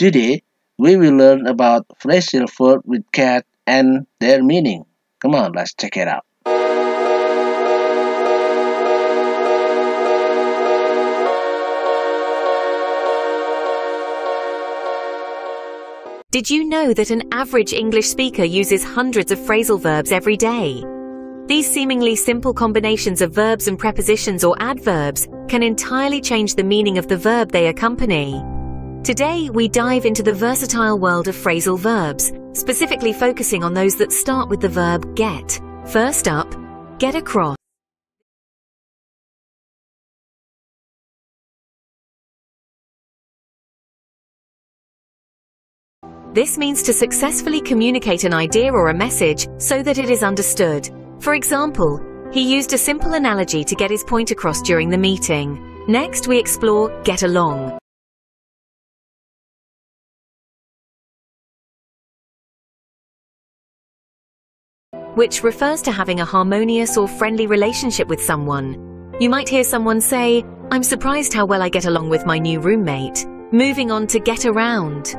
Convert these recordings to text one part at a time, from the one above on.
Today, we will learn about phrasal verbs with cat and their meaning. Come on, let's check it out. Did you know that an average English speaker uses hundreds of phrasal verbs every day? These seemingly simple combinations of verbs and prepositions or adverbs can entirely change the meaning of the verb they accompany. Today, we dive into the versatile world of phrasal verbs, specifically focusing on those that start with the verb get. First up, get across. This means to successfully communicate an idea or a message so that it is understood. For example, he used a simple analogy to get his point across during the meeting. Next, we explore get along. Which refers to having a harmonious or friendly relationship with someone. You might hear someone say, "I'm surprised how well I get along with my new roommate." Moving on to get around.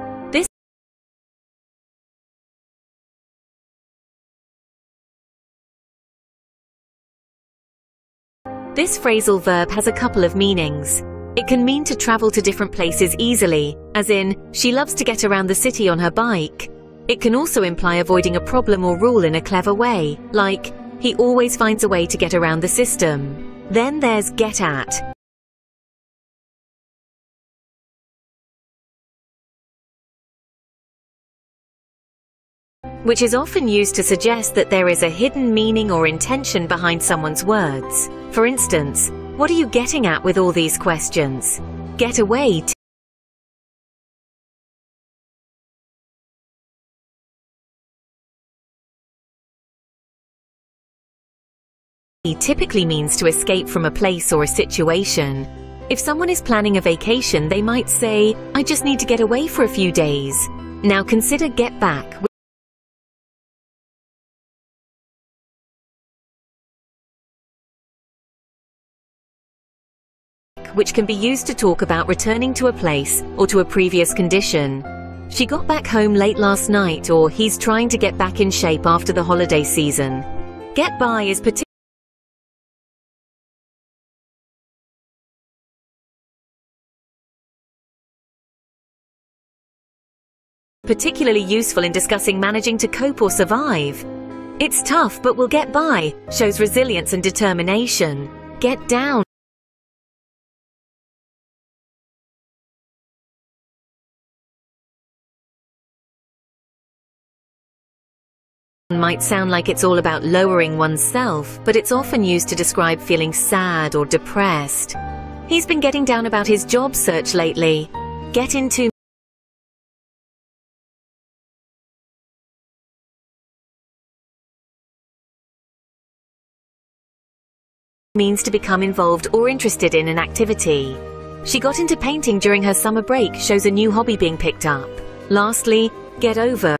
This phrasal verb has a couple of meanings. It can mean to travel to different places easily, as in, she loves to get around the city on her bike. It can also imply avoiding a problem or rule in a clever way, like, he always finds a way to get around the system. Then there's get at. Which is often used to suggest that there is a hidden meaning or intention behind someone's words. For instance, what are you getting at with all these questions? Get away typically means to escape from a place or a situation. If someone is planning a vacation, they might say, "I just need to get away for a few days." Now consider get back, which can be used to talk about returning to a place or to a previous condition. She got back home late last night, or he's trying to get back in shape after the holiday season. Get by is particularly useful in discussing managing to cope or survive. It's tough, but we'll get by, shows resilience and determination. Get down might sound like it's all about lowering oneself, but it's often used to describe feeling sad or depressed. He's been getting down about his job search lately. Get into means to become involved or interested in an activity. She got into painting during her summer break, shows a new hobby being picked up. Lastly, get over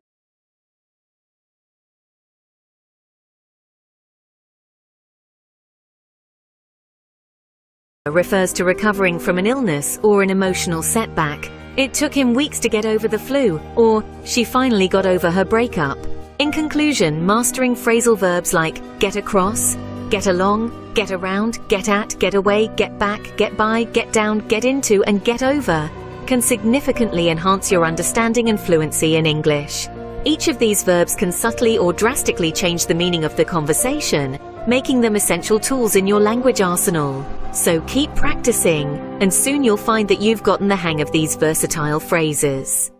refers to recovering from an illness or an emotional setback. It took him weeks to get over the flu, or she finally got over her breakup. In conclusion, mastering phrasal verbs like get across, get along, get around, get at, get away, get back, get by, get down, get into, and get over can significantly enhance your understanding and fluency in English. Each of these verbs can subtly or drastically change the meaning of the conversation, making them essential tools in your language arsenal. So keep practicing, and soon you'll find that you've gotten the hang of these versatile phrases.